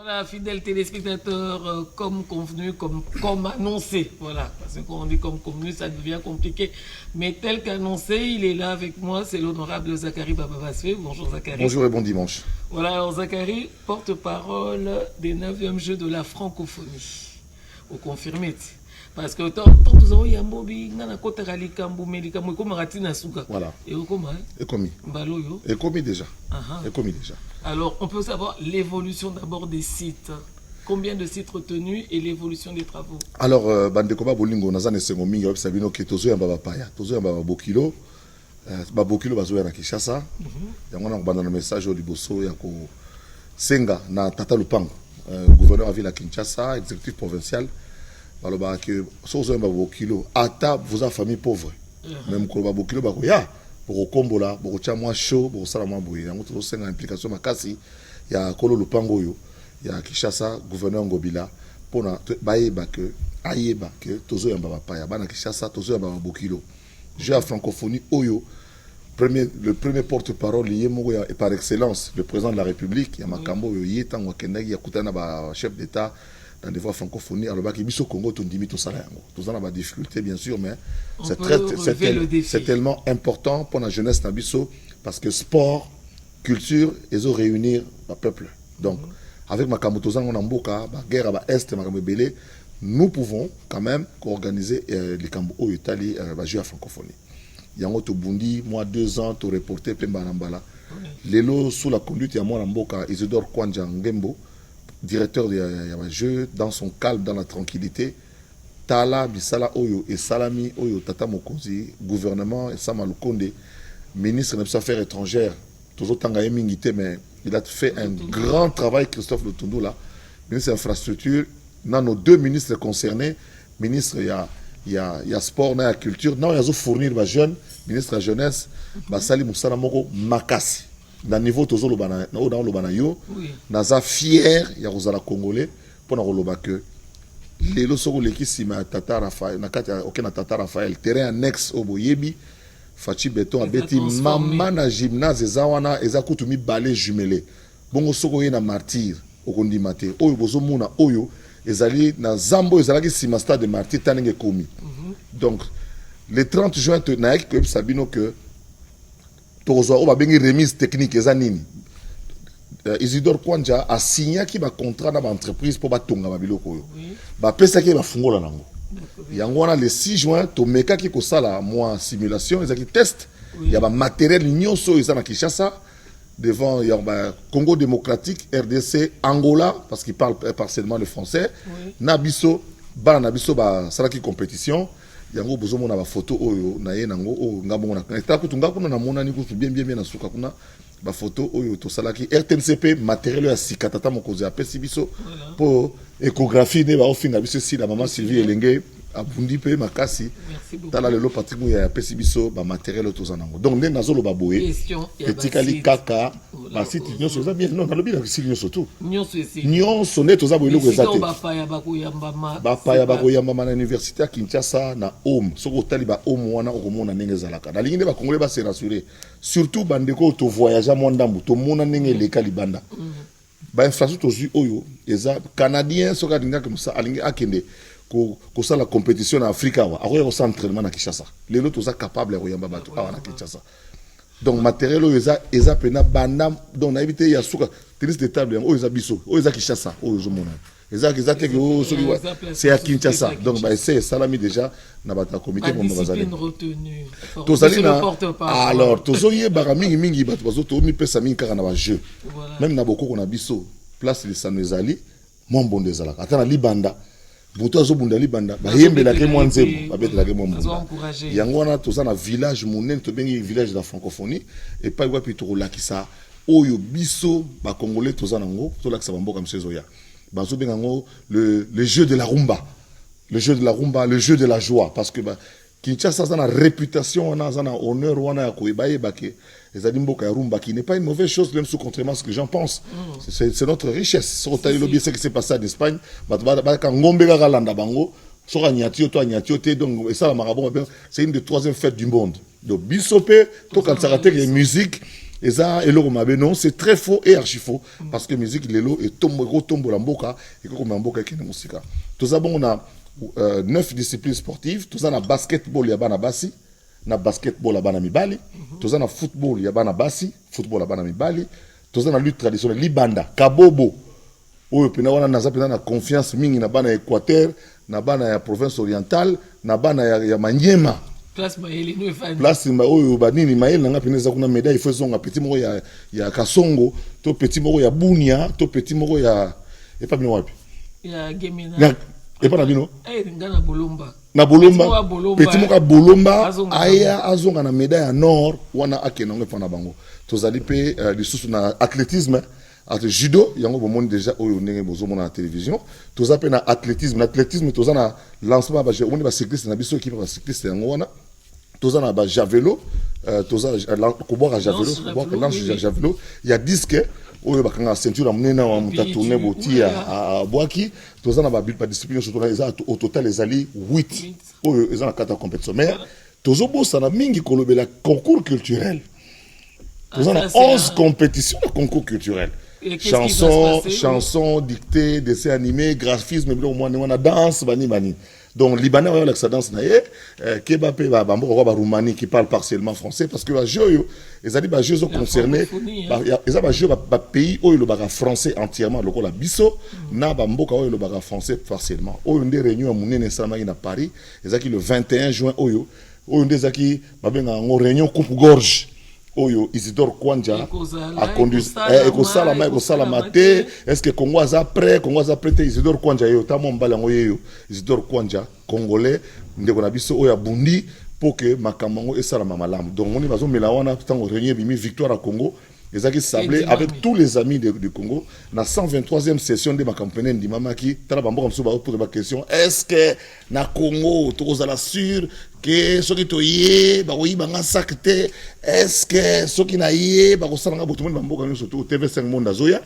Voilà, fidèles téléspectateurs, comme convenu, comme annoncé, voilà, parce qu'on dit comme convenu, ça devient compliqué, mais tel qu'annoncé, il est là avec moi, c'est l'honorable Zachary Bababaswe. Bonjour Zachary. Bonjour et bon dimanche. Voilà, alors Zachary, porte-parole des 9e Jeux de la francophonie. Vous confirmez? Parce que tant nous avons yambobi ngana kota kali kambu medikamu ko marati na suka. Voilà. Et au comment? Et commis. Baloyo. Et commis déjà. Et commis déjà. Alors, on peut savoir l'évolution d'abord des sites. Combien de sites retenus et l'évolution des travaux? Alors, Bandekoba Bolingo, Nazane Sengominga, Web Sabino, qui est Tozo Yamba Paya, Tozo Yamba Bokilo, Babokilo Bazoya Kishasa. Il y a un message au Liboso, Yako Senga, na Tata Lupango, gouverneur à Ville à Kinshasa, exécutif provincial. Alors, que Sozo Yamba Bokilo, Ata, vous avez famille pauvre. Même Koloba Bokilo, Bakoya, pour Kombola, pour Chamwa Show, pour Salama Bouye. Il y a un Senga implication, Makasi, il y a Kolo Lupango Yo. Il y a Kishasa, gouverneur Ngobila, pour Baïba que, Aïeba que, Tozo Yamba Paya, Bana Kishasa, Tozo Yamba Bokilo. J'ai à francophonie Oyo, le premier porte-parole lié et par excellence, le président de la République, Yamakambo, Yetan, Wakendagi, Yakutana, chef d'État, dans des voies francophonie, alors qu'il y a Congo, Tondimi, tout ça, tout ça, on a des difficultés, bien sûr, mais c'est tellement important pour la jeunesse Nabiso, parce que sport, culture, ils ont réunir le peuple. Donc, avec Makamotozan, on a Mboka, guerre à l'Est, Makamobele, nous pouvons quand même organiser les Kambo au Italie, jeu à francophonie. Yango to Bundi, moi 2 ans, to reporter Pemba Nambala. Lelo, sous la conduite, il y a moi Mboka, Isidore Kwanja Ngembo, directeur de jeu, dans son calme, dans la tranquillité. Tala, Bisala Oyo et Salami Oyo, Tata Mokozi, gouvernement, et Sama Lukonde, ministre des Affaires étrangères, toujours Tangaye Mingite, mais il a fait un grand travail, Christophe Lutundu, là, ministre de l'Infrastructure. Dans nos 2 ministres concernés, ministre, il y a sport, il y a culture. Non, il y a fournir les jeunes, ministre de la jeunesse, Sali Moussana Moko Makasi. Dans le niveau de l'Obanayo, nous sommes fiers, il y a Rosala Congolais, pour nous dire que les lots qui sont Tata Raphaël, Tata Raphaël, terrain annexe au Boyebi, Fachi Beton, Abeti, Maman na gymnase, Ezawana, Ezakutumi balai jumelé. Bongo Soko na martyr, au Kondimate, Oyo Bozomuna, Oyo, Ezali, na Zambo, Ezalaki Simasta de martyr, Tanenge Komi. Donc, le 30 juin, Naïk Koyeb Sabino que Tozo, on va bien remise technique, Ezanini. Isidore Kwanja a signé un contrat dans l'entreprise pour Batonga Babiloko. Pesa qui va fungola nango. Yangwana le 6 juin, to meka qui kosala moi simulation, ils qui test. Il y a matériel nyonso ils na Kinshasa devant Congo démocratique, RDC, Angola parce qu'ils parlent partiellement le français. Nabiso, Nabiso salaki compétition. Yango bozomo na ba photo oyo na ye nango o ngabongo na ta kutunga kuna na mona ni kutu bien na suka kuna ba photo oyo to salaki RTNCP matériel ya sikatata mokozi apesi biso pour échographie ne ba ofinga biso si la maman Sylvie Elenge abundi pe makasi tala lelo patrick ya apesi biso ba matériel to zanango donc ne nazolo ba boye etikali kaka ba site nyonso za bien non na lobi na site nyonso tout nyonso ne to za boye loko ezate ba paya ba koyamba na université à Kinshasa na home soko tali ba home wana okomona ndenge zalaka na lingi ne ba congolais ba se rassurer surtout bandeko to voyager mo ndambu to mona ndenge leka libanda ba infrastructure oyo eza canadien soka dinga comme ça alingi akende ko la compétition en Afrique awa akoya ko s'entraînement na Kinshasa lelo toza capable ya yamba bato awa na Kinshasa donc matériel oyo eza pena banda donc na éviter ya suka tennis de table oyo eza biso oyo eza Kinshasa oyo zo mona eza te que c'est à Kinshasa donc c'est salami déjà na bata comité mon bazali to salina alors tozo yeba mingi bato bazo to mi pesa mingi kaka na ba jeu même na boko na biso place les sanezali mon bon des alaka atana libanda Boto azobunda libanda bayembela ke mwanzebo babetela ke mwambunda yango wana toza na village monene to bengi village de la francophonie et pas quoi pitoko lakisa oyo biso ba congolais toza nango to lakisa bamboka msezo ya bazo benga ngo le jeu de la rumba le jeu de la joie parce que Kinshasa a une réputation on a un honneur on a koibaye bake les adimboka rumba qui n'est pas une mauvaise chose même sous contrairement à ce que j'en pense c'est notre richesse sur tali lobby ce qui s'est passé en Espagne ba ngombe ga landa bango so anyatio te donc et ça la marabon c'est une des 3e fêtes du monde donc bisope to quand ça raté les musiques Et ça, non, c'est très faux et archi faux. Parce que musique, l'élo est tombe la mboka, et comme un mboka qui est musique. Tout ça, bon, on a 9 disciplines sportives. Tout ça, on a basketball, il y a bana basi. Na basketball, il y a bana mibali. Tout ça, on a football, il y a bana basi. Football, il y a bana mibali. Tout ça, on a lutte traditionnelle, libanda, kabobo. Oyo pena wana naza pena na confiance mingi na bana Équateur, na bana ya province orientale, na bana ya Maniema. Place Maël no fan. Place oyo banini Maël nanga pena za kuna médaille faut zonga petit moko ya Kasongo, to petit moko ya Bunia, to petit moko ya et pas bino wapi. Ya Gemena. Et pas na bino. Ngana Bolomba. Na Bolomba. Petit moko Bolomba aya azonga na médaille en or wana akenonge pona bango. Tozali pe lisusu na athlétisme. Entre judo, il y a un déjà où on est besoin la télévision. Tout ça na athlétisme, tout ça na lancement, on est cycliste, na biso qui va cycliste en wana. Tout ça na javelot, tout ça courir à javelot, il y a disque où il y a ceinture à mener na monta tourner boti à boaki. Tout ça na ba discipline surtout au total les alliés 8. Où ils ont 4 compétitions. Mais tout ça bossa na mingi kolobela concours culturel. Tout ça na 11 compétitions de concours culturel. Chansons, dictées, dessins animés, graphisme, on a danse, bani. Donc, Libanais, on a la danse, Kebapé, Roumanie qui parle partiellement français, parce que les jeux, les jeux sont concernés, les jeux, pays où le baga français entièrement, le la biso, na bamboka où le baga français partiellement. Où on a des réunions à Mounene à Paris, le 21 juin, où on a des réunions coupe-gorge. Oyo Isidore Kwanja a conduit ekosala te est-ce que Congo a prêt Isidore Kwanja yo ta mombala ngoyo Isidore Kwanja congolais ndeko na biso oyo bundi pour que makambo esala malamu donc on bazo melawana tango réunion bimi victoire à Congo les aki sablé avec tous les amis du Congo na 123e session de makampené ndimamaki tala bambo comme ça ba poser la question est-ce que na Congo tozala sûr que ceux qui toyé ba oui banga sakte est-ce que ceux qui naïe ba ko sala boto monde bamboka nyo surtout TV5 monde azoya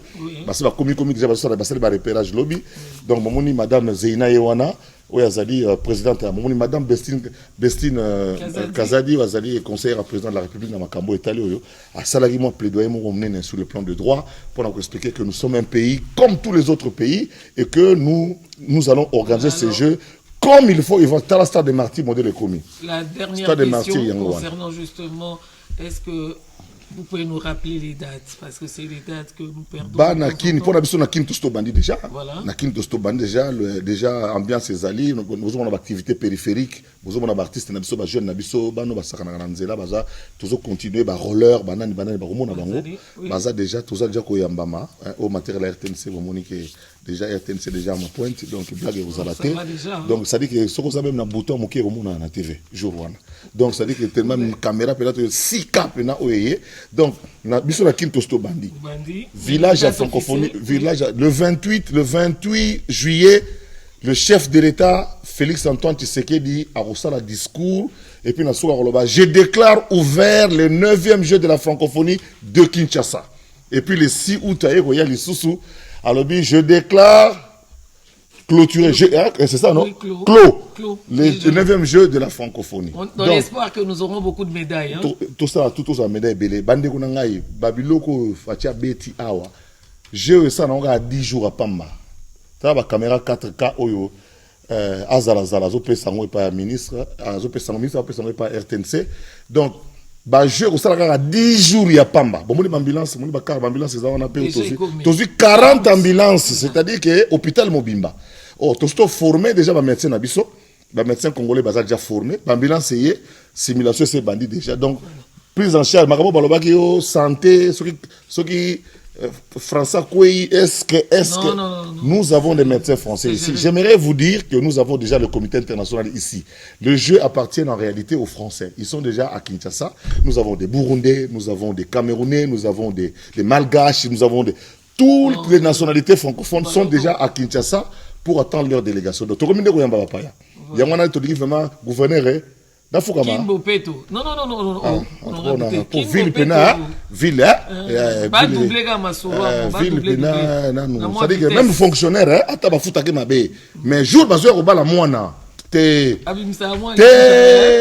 parce ba komi déjà ba sala ba repérage lobby donc momoni madame Zeina Yewana Oyazali présidente momoni madame Bestine Kazadi Wazali conseillère président de la République dans Makambo Italie oyo a salari moi plaidoyer mon mener sur le plan de droit pour nous expliquer que nous sommes un pays comme tous les autres pays et que nous allons organiser ces jeux comme il faut. Ils vont à la stade de Marty modèle commis. La dernière question concernant justement, est-ce que vous pouvez nous rappeler les dates parce que c'est les dates que nous perdons. Bah nakin pour nabiso nakin tosto bandi déjà. Voilà. Nakin tosto bandi déjà ambiance les alliés nous avons une activité périphérique, nous avons un artiste nabiso ba jeune nabiso ba no ba sakana na nzela baza toujours continuer ba roller banane ba romona bango. Baza déjà tous déjà ko yambama au matériel RTNC au monique déjà RTNC déjà à ma pointe donc blague vous alaté. Donc ça dit que ce qu'on a même na bouton moké romona na TV jour one. Donc ça dit que tellement une caméra peut-être 6K na oyé. Donc, na biso la Kintosto Bandi. Village à francophonie, village le 28 juillet, le chef de l'État Félix Antoine Tshisekedi a reçu un discours et puis je déclare ouvert le 9e jeu de la francophonie de Kinshasa. Et puis le 6 août il y a les sous alors je déclare clôturé, c'est ça, non? Oui, clos. Le 9e jeu de la francophonie. Dans l'espoir que nous aurons beaucoup de médailles. Hein? Tout ça, médailles belé. Bande Kunangai, Babiloko, Fatia Beti Awa. Jeu ça, on a 10 jours à Pamba. Ça va caméra 4K Oyo. Azala, zo pesango par ministre, zo pesango ministre, pesango par RTNC. Donc, jeu ça a 10 jours à Pamba. Bon, mon ambulance, mon car ambulance, ça on a payé aussi 40 ambulances, c'est-à-dire que hôpital Mobimba. Oh, tout ce formé déjà ba médecin na biso, ba médecin congolais baza déjà formé, ba ambulance yé simulation c'est bandit déjà. Donc prise en charge makabo baloba ki yo santé, ceux qui français quoi est-ce que nous avons des médecins français ici. J'aimerais vous dire que nous avons déjà le comité international ici. Le jeu appartient en réalité aux Français. Ils sont déjà à Kinshasa. Nous avons des Burundais, nous avons des Camerounais, nous avons des Malgaches, nous avons toutes les nationalités francophones sont déjà à Kinshasa pour attendre leur délégation. Donc, tout le monde est il y a un vraiment gouverneur. Kimbo Peto. Non. Pour ville pena, ville pas doubler comme Massoua, ville pena, non. C'est-à-dire que même fonctionnaire, ataba futa ke mabe. Mais jour bazo ko bala mwana. Te. Abimsa mwana.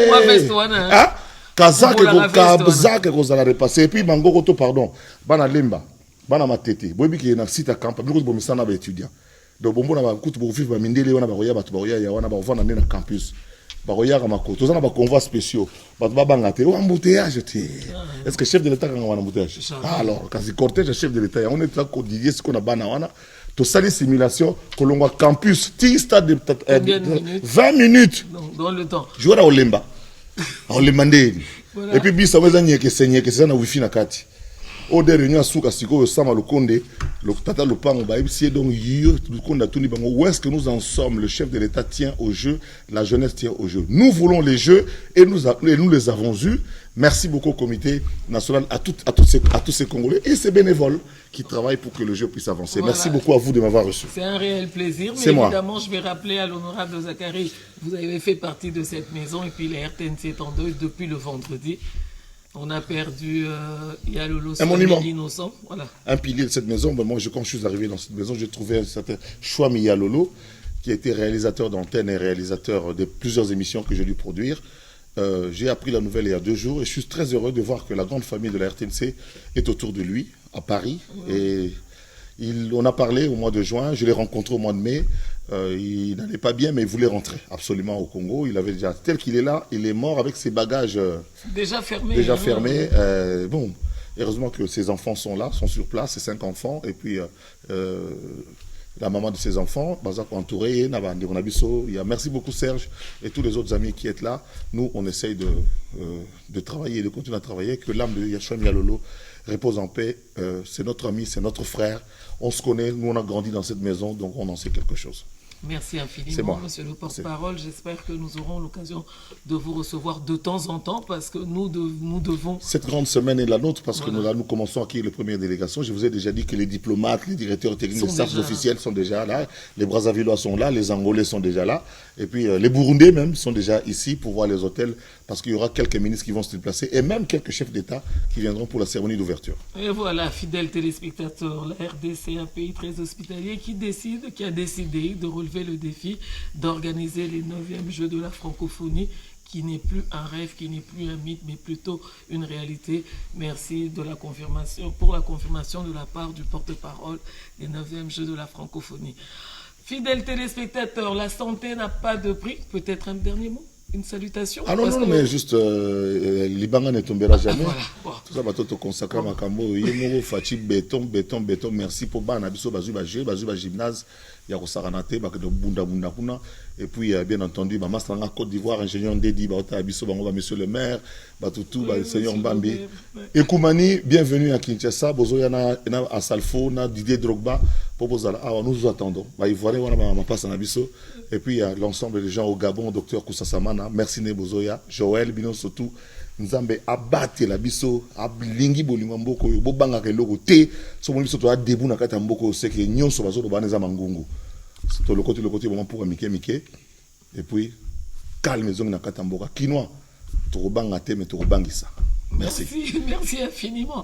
Moi vestoana. Kazak et Kozala repassé. Et puis, Mangokoto, pardon, Bana Lemba, Bana Matete, Bobi qui est dans le site à camp, beaucoup de bomissana ba étudiants. Donc, bon, on a beaucoup de vivre, ba mindele, on a baroya, batubaroya, ya, on a baroya dans le campus. Baroya, Ramako, tous on a des convois spéciaux. Batubabangate, oh, embouteillage, est-ce que chef de l'État a un embouteillage? Alors, quand c'est cortège, chef de l'État, on est là, quotidien, ce qu'on a banawana. Tout ça, les simulations, que l'on voit campus, stade de 20 minutes. Dans le temps. Je vois au Lemba. On le mandé. Et puis, bis, ça va être que c'est ça, na wifi na kati. Au dernier, à Souka, Siko, Sama, le Konde, le Tata, le Pan, c'est donc, le Konde, tout où est-ce que nous en sommes? Le chef de l'État tient au jeu, la jeunesse tient au jeu. Nous voulons les jeux et nous les avons eus. Merci beaucoup au comité national, à tous ces Congolais et ces bénévoles qui travaillent pour que le jeu puisse avancer. Voilà. Merci beaucoup à vous de m'avoir reçu. C'est un réel plaisir. Mais évidemment, je vais rappeler à l'honorable Zakari, vous avez fait partie de cette maison et puis la RTNC est en deuil depuis le vendredi. On a perdu Yalolo, un monument innocent. Voilà. Un pilier de cette maison. Ben moi, quand je suis arrivé dans cette maison, j'ai trouvé un certain Chouami Yalolo, qui a été réalisateur d'antenne et réalisateur de plusieurs émissions que j'ai dû produire. J'ai appris la nouvelle il y a 2 jours et je suis très heureux de voir que la grande famille de la RTNC est autour de lui, à Paris. Et on a parlé au mois de juin, je l'ai rencontré au mois de mai. Il n'allait pas bien, mais il voulait rentrer absolument au Congo. Il avait déjà, tel qu'il est là, il est mort avec ses bagages déjà fermés. Bon, heureusement que ses enfants sont là, sont sur place, ses 5 enfants. Et puis, la maman de ses enfants, entouré, il y a merci beaucoup Serge et tous les autres amis qui sont là. Nous, on essaye de travailler, de continuer à travailler, que l'âme de Yachouam Yalolo repose en paix. C'est notre ami, c'est notre frère. On se connaît, nous on a grandi dans cette maison, donc on en sait quelque chose. Merci infiniment, monsieur le porte-parole. J'espère que nous aurons l'occasion de vous recevoir de temps en temps parce que nous devons... Cette grande semaine est la nôtre parce que nous commençons à accueillir les premières délégations. Je vous ai déjà dit que les diplomates, les directeurs techniques, les staffs officiels sont déjà là. Les Brazzavillois sont là, les Angolais sont déjà là. Et puis les Burundais même sont déjà ici pour voir les hôtels parce qu'il y aura quelques ministres qui vont se déplacer et même quelques chefs d'État qui viendront pour la cérémonie d'ouverture. Et voilà, fidèles téléspectateurs, la RDC, un pays très hospitalier qui a décidé de relever le défi d'organiser les 9e Jeux de la francophonie qui n'est plus un rêve, qui n'est plus un mythe, mais plutôt une réalité. Merci de la confirmation, pour la confirmation de la part du porte-parole des 9e Jeux de la francophonie. Fidèles téléspectateurs, la santé n'a pas de prix. Peut-être un dernier mot? Une salutation? Ah non, mais juste, Libanga ne tombera jamais. Tout ça, bateau consacré à Makambo, Yemoro, Fatih, béton, merci pour Banabiso, Bazuba gymnase, Yarosaranate, Bakado Bunda Kuna. Et puis, bien entendu, Mastranga Côte d'Ivoire, ingénieur Ndedi, Baotabiso, Bango, monsieur le maire, Batoutou, Seigneur Mbambi. Et Koumani, bienvenue à Kinshasa, Bozoyana, à Salfo, Didier Drogba, Popozala. Ah, nous vous attendons. Ivoirien, on a passé à Biso. Et puis, il y a l'ensemble des gens au Gabon, docteur Koussasamana, merci Nebozoya, Joël, Bino Sotou, Nzambe, Abate, la Biso, Ablingi, Bolimamboko, Bobanga, Logo, T, Somoni Soto, Adebou, Nakata Mboko, Seke, Nyon, Sobazo, Baneza Mangungu. C'est le côté, moment pour Mike. Et puis, calme, Zong Nakata Mboka, Kinois, Torobanga, mais Torobangisa. Merci infiniment.